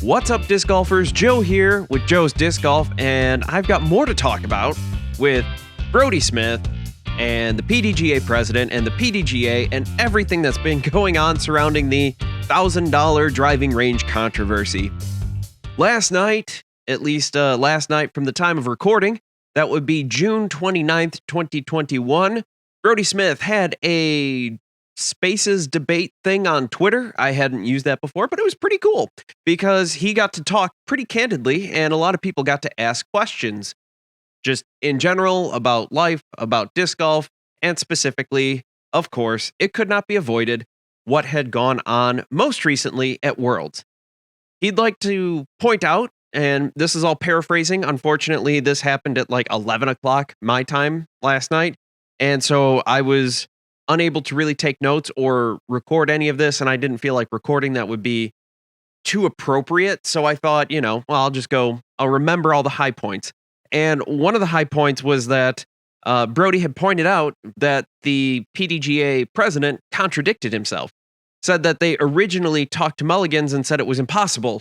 What's up, disc golfers? Joe here with Joe's Disc Golf, and I've got more to talk about with Brodie Smith and the PDGA president and the PDGA and everything that's been going on surrounding the $1,000 driving range controversy. Last night, at least last night from the time of recording, that would be June 29th, 2021, Brodie Smith had a Spaces debate thing on Twitter. I hadn't used that before, but it was pretty cool because he got to talk pretty candidly and a lot of people got to ask questions just in general about life, about disc golf, and specifically, of course, it could not be avoided what had gone on most recently at Worlds. He'd like to point out, and this is all paraphrasing, unfortunately, this happened at like 11 o'clock my time last night, and so I was unable to really take notes or record any of this, and I didn't feel like recording that would be too appropriate. So I thought, I'll remember all the high points. And one of the high points was that Brodie had pointed out that the PDGA president contradicted himself, said that they originally talked to Mulligans and said it was impossible,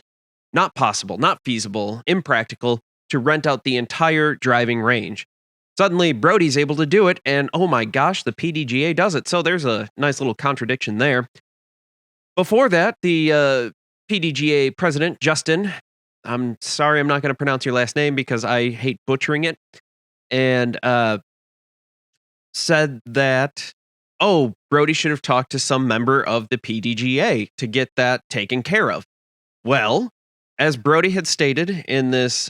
not possible, not feasible, impractical to rent out the entire driving range. Suddenly, Brodie's able to do it, and oh my gosh, the PDGA does it. So there's a nice little contradiction there. Before that, the PDGA president, Justin, I'm sorry I'm not going to pronounce your last name because I hate butchering it, and said that, Brodie should have talked to some member of the PDGA to get that taken care of. Well, as Brodie had stated in this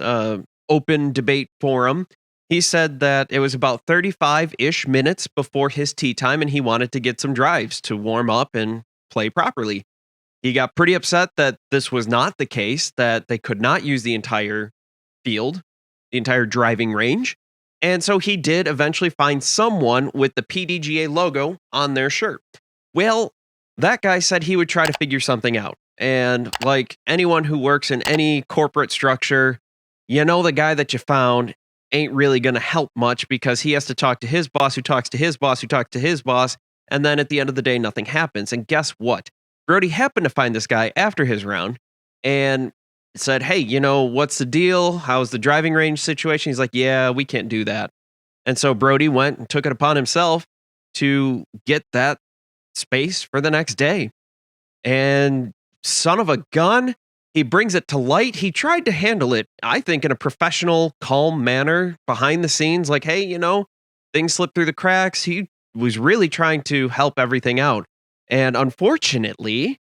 open debate forum, he said that it was about 35-ish minutes before his tee time and he wanted to get some drives to warm up and play properly. He got pretty upset that this was not the case, that they could not use the entire field, the entire driving range. And so he did eventually find someone with the PDGA logo on their shirt. Well, that guy said he would try to figure something out. And like anyone who works in any corporate structure, the guy that you found ain't really going to help much because he has to talk to his boss, who talks to his boss, who talks to his boss, and then at the end of the day, nothing happens. And guess what? Brodie happened to find this guy after his round and said, hey, what's the deal? How's the driving range situation? He's like, yeah, we can't do that. And so Brodie went and took it upon himself to get that space for the next day. And son of a gun, he brings it to light. He tried to handle it, I think, in a professional, calm manner behind the scenes. Like, hey, things slip through the cracks. He was really trying to help everything out. And unfortunately,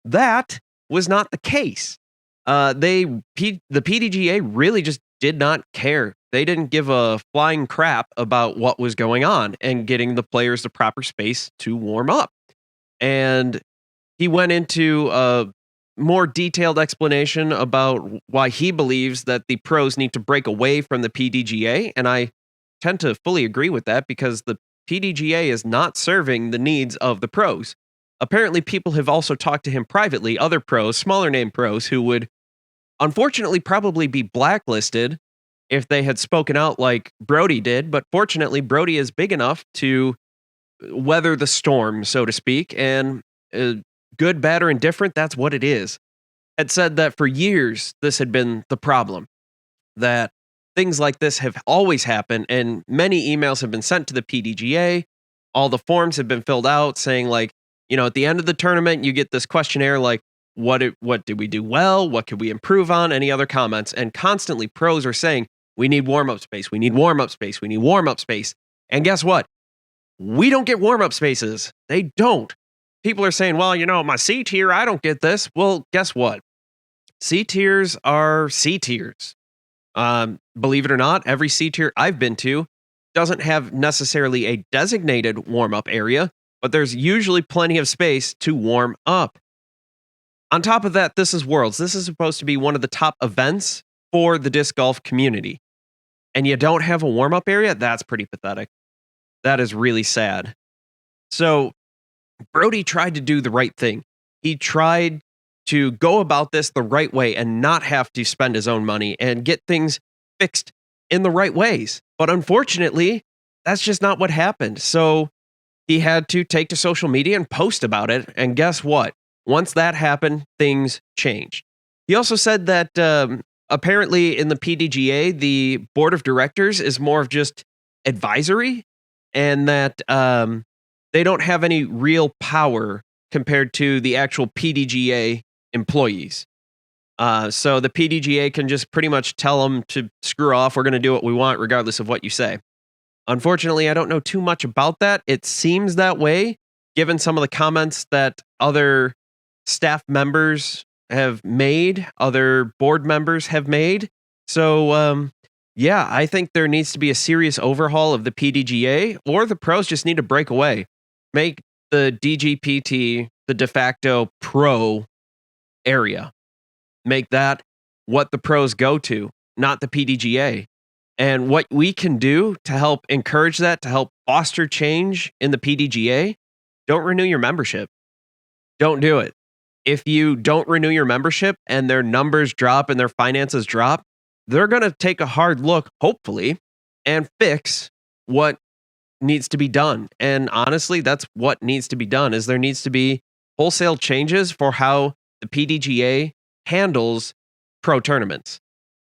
that was not the case. The PDGA really just did not care. They didn't give a flying crap about what was going on and getting the players the proper space to warm up. And he went into a more detailed explanation about why he believes that the pros need to break away from the PDGA. And I tend to fully agree with that because the PDGA is not serving the needs of the pros. Apparently, people have also talked to him privately, other pros, smaller name pros, who would unfortunately probably be blacklisted if they had spoken out like Brodie did. But fortunately, Brodie is big enough to weather the storm, so to speak, and good, bad, or indifferent, that's what it is. Had said that for years, this had been the problem, that things like this have always happened, and many emails have been sent to the PDGA. All the forms have been filled out saying, like, at the end of the tournament, you get this questionnaire like, what did we do well? What could we improve on? Any other comments? And constantly pros are saying, we need warm-up space. We need warm-up space. We need warm-up space. And guess what? We don't get warm-up spaces. They don't. People are saying, well, my C tier, I don't get this. Well, guess what? C tiers are C tiers. Believe it or not, every C tier I've been to doesn't have necessarily a designated warm-up area, but there's usually plenty of space to warm up. On top of that, this is Worlds. This is supposed to be one of the top events for the disc golf community. And you don't have a warm-up area? That's pretty pathetic. That is really sad. So Brodie tried to do the right thing. He tried to go about this the right way and not have to spend his own money and get things fixed in the right ways. But unfortunately, that's just not what happened. So he had to take to social media and post about it. And guess what? Once that happened, things changed. He also said that apparently in the PDGA, the board of directors is more of just advisory, and that they don't have any real power compared to the actual PDGA employees. So the PDGA can just pretty much tell them to screw off. We're going to do what we want, regardless of what you say. Unfortunately, I don't know too much about that. It seems that way, given some of the comments that other staff members have made, other board members have made. So, yeah, I think there needs to be a serious overhaul of the PDGA, or the pros just need to break away. Make the DGPT the de facto pro area. Make that what the pros go to, not the PDGA. And what we can do to help encourage that, to help foster change in the PDGA, don't renew your membership. Don't do it. If you don't renew your membership and their numbers drop and their finances drop, they're going to take a hard look, hopefully, and fix what needs to be done. And honestly, that's what needs to be done. Is there needs to be wholesale changes for how the PDGA handles pro tournaments.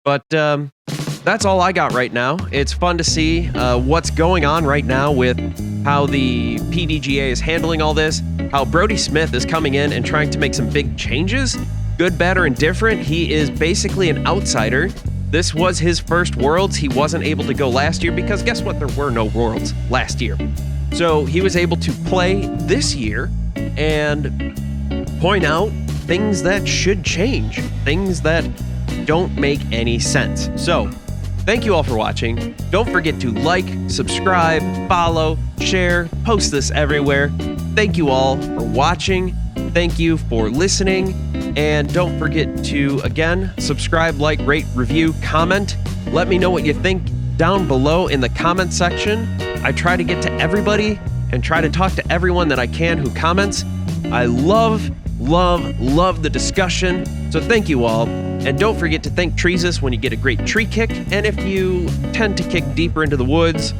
But that's all I got right now. It's fun to see what's going on right now with how the PDGA is handling all this, how Brodie Smith is coming in and trying to make some big changes, good, bad, or indifferent. He is basically an outsider. This was his first Worlds. He wasn't able to go last year because guess what? There were no Worlds last year. So he was able to play this year and point out things that should change, things that don't make any sense. So, thank you all for watching. Don't forget to like, subscribe, follow, share, post this everywhere. Thank you all for watching. Thank you for listening. And don't forget to, again, subscribe, like, rate, review, comment. Let me know what you think down below in the comment section. I try to get to everybody and try to talk to everyone that I can who comments. I love the discussion. So thank you all. And don't forget to thank Treesus when you get a great tree kick. And if you tend to kick deeper into the woods,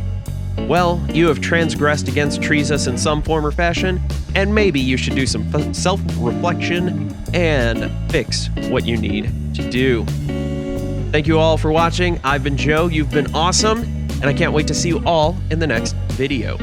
well, you have transgressed against Treesus in some form or fashion, and maybe you should do some self-reflection and fix what you need to do. Thank you all for watching. I've been Joe. You've been awesome. And I can't wait to see you all in the next video.